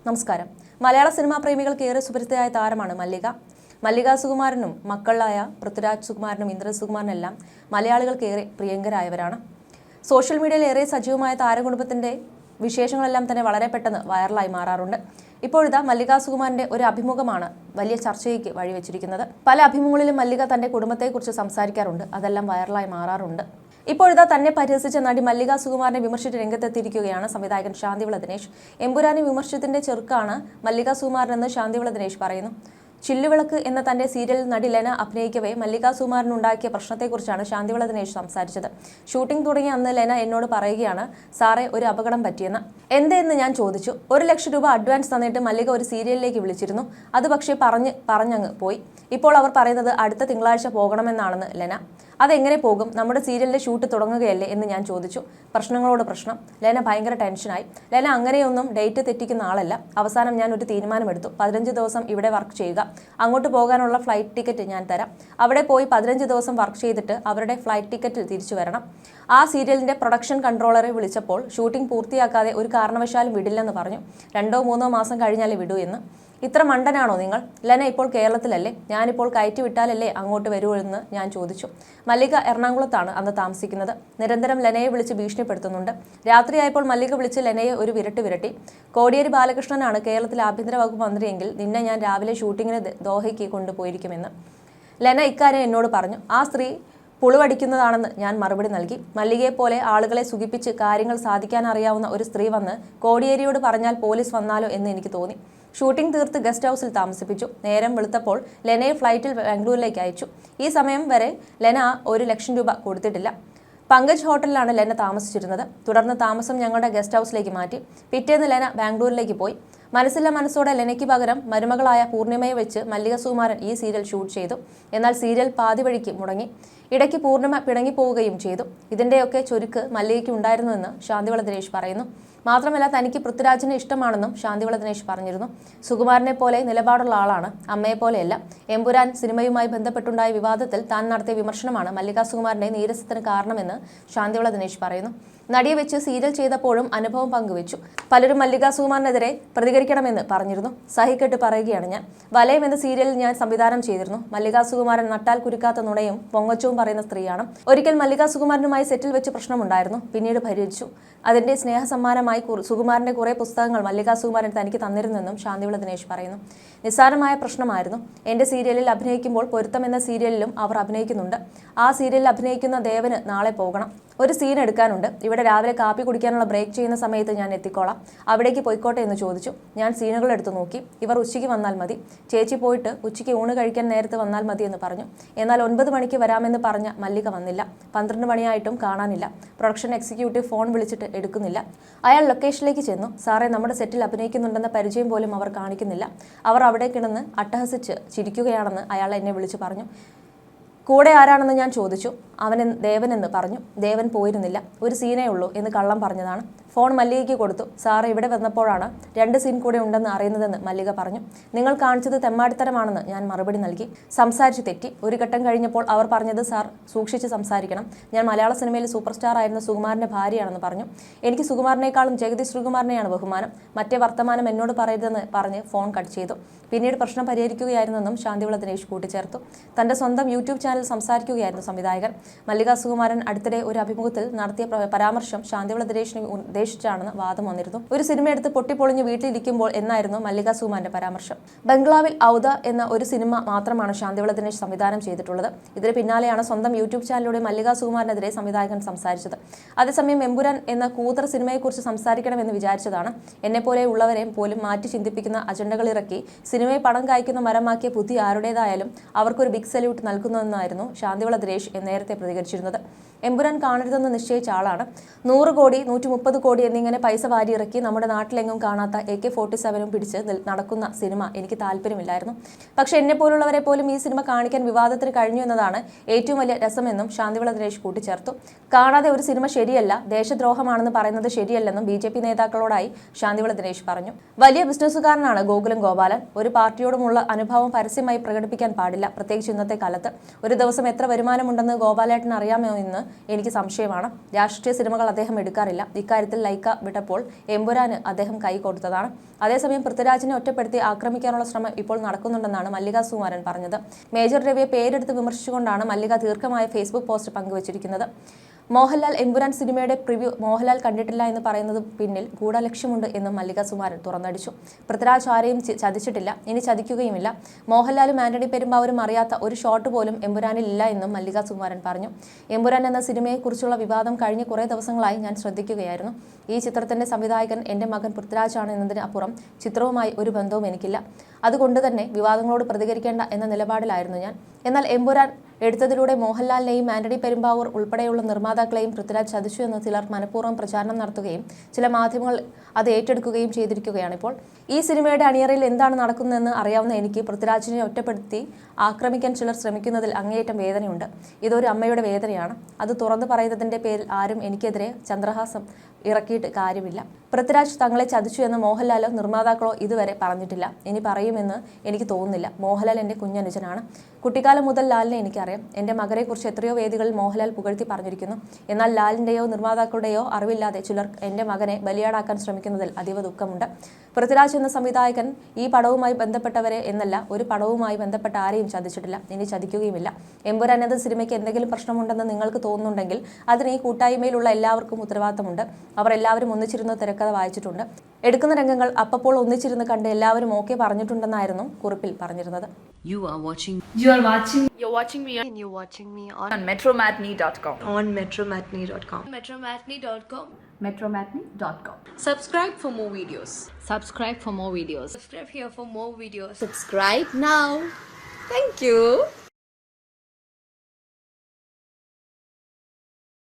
നമസ്കാരം. മലയാള സിനിമാ പ്രേമികൾക്ക് ഏറെ സുപരിചിതയായ താരമാണ് മല്ലിക. മല്ലിക സുകുമാരനും മക്കളായ പൃഥ്വിരാജ് സുകുമാരനും ഇന്ദ്രൻ സുകുമാരനെല്ലാം മലയാളികൾക്ക് ഏറെ പ്രിയങ്കരായവരാണ്. സോഷ്യൽ മീഡിയയിൽ ഏറെ സജീവമായ താരകുടുംബത്തിന്റെ വിശേഷങ്ങളെല്ലാം തന്നെ വളരെ പെട്ടെന്ന് വൈറലായി മാറാറുണ്ട്. ഇപ്പോഴിതാ മല്ലിക സുകുമാരന്റെ ഒരു അഭിമുഖമാണ് വലിയ ചർച്ചയ്ക്ക് വഴിവെച്ചിരിക്കുന്നത്. പല അഭിമുഖങ്ങളിലും മല്ലിക തന്റെ കുടുംബത്തെക്കുറിച്ച് സംസാരിക്കാറുണ്ട്. അതെല്ലാം വൈറലായി മാറാറുണ്ട്. ഇപ്പോഴിതാ തന്നെ പരിഹസിച്ച നടി മല്ലിക സുകുമാരനെ വിമർശിച്ച് രംഗത്തെത്തിയിരിക്കുകയാണ് സംവിധായകൻ ശാന്തിവിള ദിനേശ്. എമ്പുരാനെ വിമർശിച്ചതിന്റെ ചെറുക്കാണ് മല്ലിക സുകുമാരനെന്ന് ശാന്തിവിള ദിനേശ് പറയുന്നു. ചില്ലുവിളക്ക് എന്ന തന്റെ സീരിയലിൽ നടി ലെന അഭിനയിക്കവേ മല്ലിക സുകുമാരനുണ്ടാക്കിയ പ്രശ്നത്തെക്കുറിച്ചാണ് ശാന്തിവിള ദിനേശ് സംസാരിച്ചത്. ഷൂട്ടിംഗ് തുടങ്ങിയ അന്ന് ലെന എന്നോട് പറയുകയാണ്, സാറേ ഒരു അപകടം പറ്റിയെന്ന്. എന്തെന്ന് ഞാൻ ചോദിച്ചു. 1 ലക്ഷം രൂപ അഡ്വാൻസ് തന്നിട്ട് മല്ലിക ഒരു സീരിയലിലേക്ക് വിളിച്ചിരുന്നു. അത് പക്ഷേ പറഞ്ഞങ്ങ് പോയി. ഇപ്പോൾ അവർ പറയുന്നത് അടുത്ത തിങ്കളാഴ്ച പോകണമെന്നാണെന്ന് ലെന. അതെങ്ങനെ പോകും? നമ്മുടെ സീരിയലിന്റെ ഷൂട്ട് തുടങ്ങുകയല്ലേ എന്ന് ഞാൻ ചോദിച്ചു. പ്രശ്നങ്ങളോട് പ്രശ്നം. ലെന ഭയങ്കര ടെൻഷനായി. ലെന അങ്ങനെയൊന്നും ഡേറ്റ് തെറ്റിക്കുന്ന ആളല്ല. അവസാനം ഞാൻ ഒരു തീരുമാനമെടുത്തു. 15 ദിവസം ഇവിടെ വർക്ക് ചെയ്യുക. അങ്ങോട്ട് പോകാനുള്ള ഫ്ലൈറ്റ് ടിക്കറ്റ് ഞാൻ തരാം. അവിടെ പോയി 15 ദിവസം വർക്ക് ചെയ്തിട്ട് അവരുടെ ഫ്ലൈറ്റ് ടിക്കറ്റ് തിരിച്ചു വരണം. ആ സീരിയലിന്റെ പ്രൊഡക്ഷൻ കൺട്രോളറെ വിളിച്ചപ്പോൾ ഷൂട്ടിംഗ് പൂർത്തിയാക്കാതെ ഒരു കാരണവശാലും വിടില്ലെന്ന് പറഞ്ഞു. 2-3 മാസം കഴിഞ്ഞാലേ വിടൂ എന്ന്. ഇത്ര മണ്ടനാണോ നിങ്ങൾ? ലെന ഇപ്പോൾ കേരളത്തിലല്ലേ? ഞാനിപ്പോൾ കയറ്റി വിട്ടാലല്ലേ അങ്ങോട്ട് വരൂ എന്ന് ഞാൻ ചോദിച്ചു. മല്ലിക എറണാകുളത്താണ് അന്ന് താമസിക്കുന്നത്. നിരന്തരം ലെനയെ വിളിച്ച് ഭീഷണിപ്പെടുത്തുന്നുണ്ട്. രാത്രിയായപ്പോൾ മല്ലിക വിളിച്ച് ലെനയെ ഒരു വിരട്ടി. കോടിയേരി ബാലകൃഷ്ണനാണ് കേരളത്തിലെ ആഭ്യന്തര വകുപ്പ് മന്ത്രിയെങ്കിൽ നിന്നെ ഞാൻ രാവിലെ ഷൂട്ടിങ്ങിന് ദോഹയ്ക്ക് കൊണ്ടുപോയിരിക്കുമെന്ന് ലെന ഇക്കാര്യം എന്നോട് പറഞ്ഞു. ആ സ്ത്രീ പുളുവടിക്കുന്നതാണെന്ന് ഞാൻ മറുപടി നൽകി. മല്ലികയെപ്പോലെ ആളുകളെ സുഖിപ്പിച്ച് കാര്യങ്ങൾ സാധിക്കാൻ അറിയാവുന്ന ഒരു സ്ത്രീ വന്ന് കോടിയേരിയോട് പറഞ്ഞാൽ പോലീസ് വന്നാലോ എന്ന് എനിക്ക് തോന്നി. ഷൂട്ടിംഗ് തീർത്ത് ഗസ്റ്റ് ഹൗസിൽ താമസിപ്പിച്ചു. നേരം വെളുത്തപ്പോൾ ലെനയെ ഫ്ലൈറ്റിൽ ബാംഗ്ലൂരിലേക്ക് അയച്ചു. ഈ സമയം വരെ ലെന 1 ലക്ഷം രൂപ കൊടുത്തിട്ടില്ല. പങ്കജ് ഹോട്ടലിലാണ് ലെന താമസിച്ചിരുന്നത്. തുടർന്ന് താമസം ഞങ്ങളുടെ ഗസ്റ്റ് ഹൗസിലേക്ക് മാറ്റി. പിറ്റേന്ന് ലെന ബാംഗ്ലൂരിലേക്ക് പോയി. മനസ്സില്ല മനസ്സോടെ ലെനയ്ക്ക് പകരം മരുമകളായ പൂർണിമയെ വെച്ച് മല്ലിക സുകുമാരൻ ഈ സീരിയൽ ഷൂട്ട് ചെയ്തു. എന്നാൽ സീരിയൽ പാതി വഴിക്ക് മുടങ്ങി. ഇടയ്ക്ക് പൂർണിമ പിണങ്ങിപ്പോവുകയും ചെയ്തു. ഇതിന്റെയൊക്കെ ചുരുക്ക് മല്ലികയ്ക്ക് ഉണ്ടായിരുന്നുവെന്ന് ശാന്തിവിള ദിനേശ് പറയുന്നു. മാത്രമല്ല തനിക്ക് പൃഥ്വിരാജിനെ ഇഷ്ടമാണെന്നും ശാന്തിവിള ദിനേശ് പറഞ്ഞിരുന്നു. സുകുമാരനെ പോലെ നിലപാടുള്ള ആളാണ്, അമ്മയെപ്പോലെയല്ല. എമ്പുരാൻ സിനിമയുമായി ബന്ധപ്പെട്ടുണ്ടായ വിവാദത്തിൽ താൻ നടത്തിയ വിമർശനമാണ് മല്ലിക സുകുമാരന്റെ നീരസത്തിന് കാരണമെന്ന് ശാന്തിവിള ദിനേശ് പറയുന്നു. നടിയെ വെച്ച് സീരിയൽ ചെയ്തപ്പോഴും അനുഭവം പങ്കുവച്ചു. പലരും മല്ലിക സുകുമാരനെതിരെ പ്രതികരിക്കണമെന്ന് പറഞ്ഞിരുന്നു. സഹിക്കെട്ട് പറയുകയാണ് ഞാൻ. വലയം എന്ന സീരിയലിൽ ഞാൻ സംവിധാനം ചെയ്തിരുന്നു. മല്ലിക സുകുമാരൻ നട്ടാൽ കുരുക്കാത്ത നുണയും പൊങ്ങച്ചവും പറയുന്ന സ്ത്രീയാണ്. ഒരിക്കൽ മല്ലിക സുകുമാരനുമായി സെറ്റിൽ വെച്ച് പ്രശ്നമുണ്ടായിരുന്നു. പിന്നീട് പരിഹരിച്ചു. അതിന്റെ സ്നേഹസമ്മാനമായി സുകുമാരന്റെ കുറെ പുസ്തകങ്ങൾ മല്ലിക സുകുമാരൻ തനിക്ക് തന്നിരുന്നെന്നും ശാന്തിവിള ദിനേശ് പറയുന്നു. നിസ്സാരമായ പ്രശ്നമായിരുന്നു. എന്റെ സീരിയലിൽ അഭിനയിക്കുമ്പോൾ പൊരുത്തം എന്ന സീരിയലിലും അവർ അഭിനയിക്കുന്നുണ്ട്. ആ സീരിയലിൽ അഭിനയിക്കുന്ന ദേവന് നാളെ പോകണം. ഒരു സീൻ എടുക്കാനുണ്ട്. ഇവിടെ രാവിലെ കാപ്പി കുടിക്കാനുള്ള ബ്രേക്ക് ചെയ്യുന്ന സമയത്ത് ഞാൻ എത്തിക്കോളാം. അവിടേക്ക് പോയിക്കോട്ടെ എന്ന് ചോദിച്ചു. ഞാൻ സീനുകൾ എടുത്തു നോക്കി. ഇവർ ഉച്ചയ്ക്ക് വന്നാൽ മതി. ചേച്ചി പോയിട്ട് ഉച്ചയ്ക്ക് ഊണ് കഴിക്കാൻ നേരത്ത് വന്നാൽ മതി എന്ന് പറഞ്ഞു. എന്നാൽ 9 മണിക്ക് വരാമെന്ന് പറഞ്ഞ മല്ലിക വന്നില്ല. 12 മണിയായിട്ടും കാണാനില്ല. പ്രൊഡക്ഷൻ എക്സിക്യൂട്ടീവ് ഫോൺ വിളിച്ചിട്ട് എടുക്കുന്നില്ല. അയാൾ ലൊക്കേഷനിലേക്ക് ചെന്നു. സാറേ, നമ്മുടെ സെറ്റിൽ അഭിനയിക്കുന്നുണ്ടെന്ന പരിചയം പോലും അവർ കാണിക്കുന്നില്ല. അവർ അവിടെ കിടന്ന് അട്ടഹസിച്ച് ചിരിക്കുകയാണെന്ന് അയാൾ എന്നെ വിളിച്ചു പറഞ്ഞു. കൂടെ ആരാണെന്ന് ഞാൻ ചോദിച്ചു. ദേവനെന്ന് പറഞ്ഞു. ദേവൻ പോയിരുന്നില്ല. ഒരു സീനേ ഉള്ളൂ എന്ന് കള്ളം പറഞ്ഞതാണ്. ഫോൺ മല്ലികയ്ക്ക് കൊടുത്തു. സാറ് ഇവിടെ വന്നപ്പോഴാണ് 2 സീൻ കൂടെ ഉണ്ടെന്ന് അറിയുന്നതെന്ന് മല്ലിക പറഞ്ഞു. നിങ്ങൾ കാണിച്ചത് തെമ്മാടിത്തരമാണെന്ന് ഞാൻ മറുപടി നൽകി. സംസാരിച്ച് തെറ്റി. ഒരു ഘട്ടം കഴിഞ്ഞപ്പോൾ അവർ പറഞ്ഞത്, സാർ സൂക്ഷിച്ച് സംസാരിക്കണം. ഞാൻ മലയാള സിനിമയിൽ സൂപ്പർ സ്റ്റാർ ആയിരുന്ന സുകുമാരന്റെ ഭാര്യയാണെന്ന് പറഞ്ഞു. എനിക്ക് സുകുമാരനേക്കാളും ജഗതി ശ്രീകുമാരനെയാണ് ബഹുമാനം. മറ്റേ വർത്തമാനം എന്നോട് പറയരുതെന്ന് പറഞ്ഞ് ഫോൺ കട്ട് ചെയ്തു. പിന്നീട് പ്രശ്നം പരിഹരിക്കുകയായിരുന്നെന്നും ശാന്തിവിള ദിനേശ് കൂട്ടിച്ചേർത്തു. തന്റെ സ്വന്തം യൂട്യൂബ് ചാനൽ സംസാരിക്കുകയായിരുന്നു സംവിധായകൻ. മല്ലിക സുകുമാരൻ അടുത്തിടെ ഒരു അഭിമുഖത്തിൽ നടത്തിയ പരാമർശം ശാന്തിവിള ദിനേശിനെ ഉദ്ദേശിച്ചാണെന്ന് വാദം വന്നിരുന്നു. ഒരു സിനിമ എടുത്ത് പൊട്ടിപ്പൊളിഞ്ഞ് വീട്ടിലിരിക്കുമ്പോൾ എന്നായിരുന്നു മല്ലിക സുകുമാരന്റെ പരാമർശം. ബംഗ്ലാവിൽ ഔദ എന്ന ഒരു സിനിമ മാത്രമാണ് ശാന്തിവിള ദിനേശ് സംവിധാനം ചെയ്തിട്ടുള്ളത്. ഇതിന് പിന്നാലെയാണ് സ്വന്തം യൂട്യൂബ് ചാനലിലൂടെ മല്ലിക സുകുമാരനെതിരെ സംവിധായകൻ സംസാരിച്ചത്. അതേസമയം എമ്പുരാൻ എന്ന കൂതർ സിനിമയെക്കുറിച്ച് സംസാരിക്കണമെന്ന് വിചാരിച്ചതാണ്. എന്നെപ്പോലെ ഉള്ളവരെ പോലും മാറ്റി ചിന്തിപ്പിക്കുന്ന അജണ്ടകളിറക്കി സിനിമയെ പണം കായ്ക്കുന്ന മരമാക്കിയ ബുദ്ധി ആരുടേതായാലും അവർക്കൊരു ബിഗ് സല്യൂട്ട് നൽകുന്നതെന്നായിരുന്നു ശാന്തിവിള ദിനേശ് നേരത്തെ പ്രതികരിച്ചിരുന്നത്. എമ്പുരാൻ കാണരുതെന്ന് നിശ്ചയിച്ച ആളാണ്. 100 കോടി 130 കോടി എന്നിങ്ങനെ പൈസ വാരിയിറക്കി നമ്മുടെ നാട്ടിലെങ്ങും കാണാത്ത AK-47 പിടിച്ച് നടക്കുന്ന സിനിമ എനിക്ക് താല്പര്യമില്ലായിരുന്നു. പക്ഷെ എന്നെപ്പോലുള്ളവരെ പോലും ഈ സിനിമ കാണിക്കാൻ വിവാദത്തിന് കഴിഞ്ഞു എന്നതാണ് ഏറ്റവും വലിയ രസമെന്നും ശാന്തിവിള ദിനേശ് കൂട്ടിച്ചേർത്തു. കാണാതെ ഒരു സിനിമ ശരിയല്ല, ദേശദ്രോഹമാണെന്ന് പറയുന്നത് ശരിയല്ലെന്നും BJP നേതാക്കളോടായി ശാന്തിവിള ദിനേശ് പറഞ്ഞു. വലിയ ബിസിനസ്സുകാരനാണ് ഗോകുലം ഗോപാലൻ. ഒരു പാർട്ടിയോടുമുള്ള അനുഭാവം പരസ്യമായി പ്രകടിപ്പിക്കാൻ പാടില്ല, പ്രത്യേകിച്ച് ഇന്നത്തെ കാലത്ത്. ഒരു ദിവസം എത്ര വരുമാനമുണ്ടെന്ന് ഗോപാലൻ ഗോപാലേട്ടൻ അറിയാമോ എന്ന് എനിക്ക് സംശയമാണ്. രാഷ്ട്രീയ സിനിമകൾ അദ്ദേഹം എടുക്കാറില്ല. ഇക്കാര്യത്തിൽ ലൈക്ക വിട്ടപ്പോൾ എമ്പുരാന് അദ്ദേഹം കൈ കൊടുത്തതാണ്. അതേസമയം പൃഥ്വിരാജിനെ ഒറ്റപ്പെടുത്തി ആക്രമിക്കാനുള്ള ശ്രമം ഇപ്പോൾ നടക്കുന്നുണ്ടെന്നാണ് മല്ലിക സുകുമാരൻ പറഞ്ഞത്. മേജർ രവിയെ പേരെടുത്ത് വിമർശിച്ചുകൊണ്ടാണ് മല്ലിക ദീർഘമായ ഫേസ്ബുക്ക് പോസ്റ്റ് പങ്കുവച്ചിരിക്കുന്നത്. മോഹൻലാൽ എമ്പുരാൻ സിനിമയുടെ പ്രിവ്യൂ മോഹൻലാൽ കണ്ടിട്ടില്ല എന്ന് പറയുന്നത് പിന്നിൽ ഗൂഢലക്ഷ്യമുണ്ട് എന്നും മല്ലിക സുകുമാരൻ തുറന്നടിച്ചു. പൃഥ്വിരാജ് ആരെയും ചതിച്ചിട്ടില്ല, ഇനി ചതിക്കുകയുമില്ല. മോഹൻലാലും ആന്റണി പെരുമ്പാവൂരും അറിയാത്ത ഒരു ഷോട്ട് പോലും എമ്പുരാനിൽ ഇല്ല എന്നും മല്ലിക സുകുമാരൻ പറഞ്ഞു. എമ്പുരാൻ എന്ന സിനിമയെക്കുറിച്ചുള്ള വിവാദം കഴിഞ്ഞ കുറേ ദിവസങ്ങളായി ഞാൻ ശ്രദ്ധിക്കുകയായിരുന്നു. ഈ ചിത്രത്തിന്റെ സംവിധായകൻ എൻ്റെ മകൻ പൃഥ്വിരാജാണ് എന്നതിന് അപ്പുറം ചിത്രവുമായി ഒരു ബന്ധവും എനിക്കില്ല. അതുകൊണ്ട് തന്നെ വിവാദങ്ങളോട് പ്രതികരിക്കേണ്ട എന്ന നിലപാടിലായിരുന്നു ഞാൻ. എന്നാൽ എമ്പുരാൻ എടുത്തതിലൂടെ മോഹൻലാലിനെയും ആന്റണി പെരുമ്പാവൂർ ഉൾപ്പെടെയുള്ള നിർമ്മാതാക്കളെയും പൃഥ്വിരാജ് ചതിച്ചു എന്ന് ചിലർ മനഃപൂർവ്വം പ്രചാരണം നടത്തുകയും ചില മാധ്യമങ്ങൾ അത് ഏറ്റെടുക്കുകയും ചെയ്തിരിക്കുകയാണിപ്പോൾ. ഈ സിനിമയുടെ അണിയറയിൽ എന്താണ് നടക്കുന്നതെന്ന് അറിയാവുന്ന എനിക്ക് പൃഥ്വിരാജിനെ ഒറ്റപ്പെടുത്തി ആക്രമിക്കാൻ ചിലർ ശ്രമിക്കുന്നതിൽ അങ്ങേയറ്റം വേദനയുണ്ട്. ഇതൊരു അമ്മയുടെ വേദനയാണ്. അത് തുറന്നു പറയുന്നതിൻ്റെ പേരിൽ ആരും എനിക്കെതിരെ ചന്ദ്രഹാസം ഇറക്കിയിട്ട് കാര്യമില്ല. പൃഥ്വിരാജ് തങ്ങളെ ചതിച്ചു എന്ന് മോഹൻലാലോ നിർമ്മാതാക്കളോ ഇതുവരെ പറഞ്ഞിട്ടില്ല. ഇനി പറയുമെന്ന് എനിക്ക് തോന്നുന്നില്ല. മോഹൻലാൽ എൻ്റെ കുഞ്ഞനുജനാണ്. കുട്ടിക്കാലം മുതൽ ലാലിനെ എനിക്കറിയാം. എൻ്റെ മകനെക്കുറിച്ച് എത്രയോ വേദികളിൽ മോഹൻലാൽ പുകഴ്ത്തി പറഞ്ഞിരിക്കുന്നു. എന്നാൽ ലാലിൻ്റെയോ നിർമ്മാതാക്കളുടെയോ അറിവില്ലാതെ ചിലർ എൻ്റെ മകനെ ബലിയാടാക്കാൻ ശ്രമിക്കുന്നതിൽ അതീവ ദുഃഖമുണ്ട്. പൃഥ്വിരാജ് എന്ന സംവിധായകൻ ഈ പടവുമായി ബന്ധപ്പെട്ടവരെ എന്നല്ല, ഒരു പടവുമായി ബന്ധപ്പെട്ട ആരെയും ചതിച്ചിട്ടില്ല, ഇനി ചതിക്കുകയുമില്ല. എമ്പുരാൻ എന്ന സിനിമയ്ക്ക് എന്തെങ്കിലും പ്രശ്നമുണ്ടെന്ന് നിങ്ങൾക്ക് തോന്നുന്നുണ്ടെങ്കിൽ അതിന് ഈ കൂട്ടായ്മയിലുള്ള എല്ലാവർക്കും ഉത്തരവാദിത്തമുണ്ട്. അവർ എല്ലാവരും ഒന്നിച്ചിരുന്ന് തിരക്കഥ വായിച്ചിട്ടുണ്ട്. എടുക്കുന്ന രംഗങ്ങൾ അപ്പോൾ ഒന്നിച്ചിരുന്ന് കണ്ട് എല്ലാവരും ഓക്കെ പറഞ്ഞിട്ടുണ്ടെന്നായിരുന്നു കുറിപ്പിൽ പറഞ്ഞിരുന്നത്. You're watching me on metromatney.com. on metromatney.com. metromatney.com. Subscribe for more videos. Subscribe for more videos. Subscribe here for more videos. Subscribe now. Thank you.